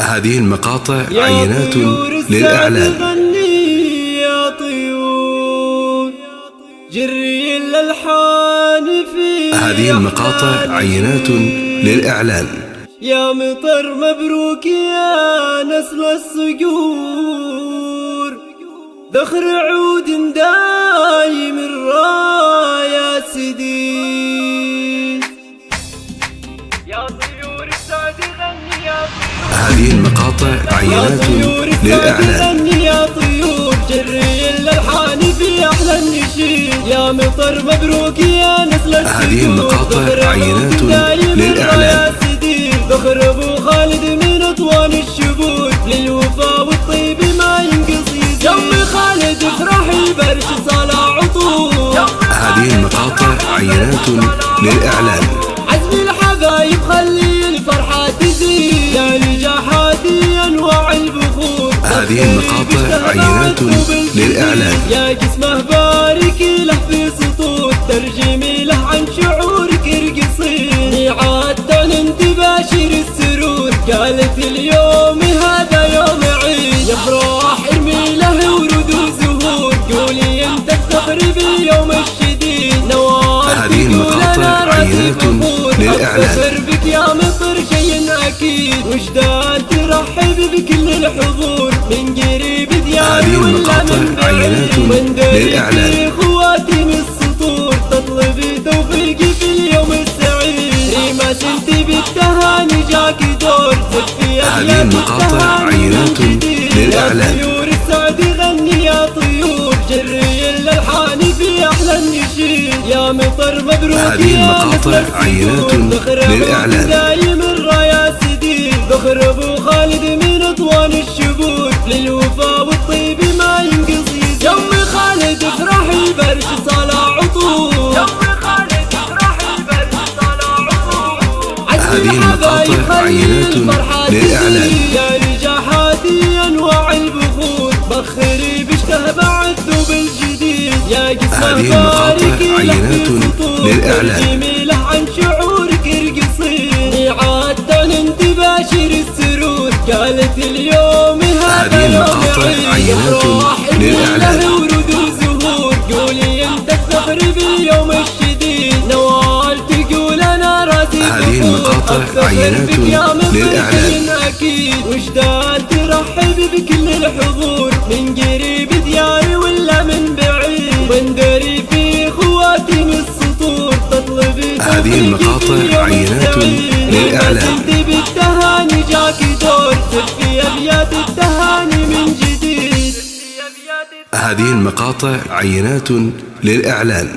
هذه المقاطع عينات للإعلان. يا طيور جري الألحان في هذه المقاطع عينات للإعلان. يا مطر مبروك يا نسل الصقور، ذخر عود دايم الرايا سديد. يا طيور السعد غني يا طيور. هذه المقاطع عينات للإعلان. يا طيور جري الألحان في أحلى النشيد. يا مطر مبروك يا نسل الصقور. هذه المقاطع عينات للإعلان. ذخر ابو خالد من اطوان الشبود، للوفا والطيب ما ينقص يزيد. يوم خالد افرحي برش صالع عطور. هذه المقاطع عينات للإعلان. عزم الحبايب خلي الفرحة تزيد، يا نجاحاتي انواع البخور. هذه المقاطع عينات للإعلان. يا جسمه بارك له في سطور، ترجمي له عن شعورك ارقصي. ميعاد تعلن تباشر السرور، قالت اليوم هذا يوم عيد. يفرح ارمي له ورود وزهور، قولي انت الفخر باليوم الشديد. هذه المقاطع عينات للإعلان. أفخر بك يا مطر شيء أكيد، وجدان ترحب بكل الحضور. من قريب دياري ولا من بعيد، للإعلان. خواتم السطور تطلبي توفيقي في اليوم السعيد. ريما سنتي بالتهاني جاك دور، زفي هذه المقاطع عينات للإعلان. طيور السعد غني يا طيور، جري الألحان في أحلى النشيد. يا مطر مبروك هذه المقاطع عينات للإعلان. دايم الرايا سديد. ذخر ابو خالد من اطوان الشبود، للوفا والطيب ما ينقص يزيد. يوم خالد افرحي برش صالع عطور. هذه المقاطع عينات للإعلان. يا نجاحاتي انواع البخور، بخري بشته بعد ذوب الجديد. يا هذه المقاطع عينات للإعلان. ترجمي له عن شعورك ارقصي. ميعاد تعلن تباشر السرور، قالت اليوم هذا يوم عيد. عينات للإعلان. ورود وزهور، قولي انت الفخر باليوم الشديد. نوال تقول انا راسي. هذه المقاطع عينات للإعلان. أكيد وجدان ترحب بكل الحضور، من قريب دياري ولا من بعيد. وندري في خواتم السطور تطلبي. هذه المقاطع عينات للإعلان. بالتهاني جاك دور، زفي أبيات التهاني من جديد. هذه المقاطع عينات للإعلان.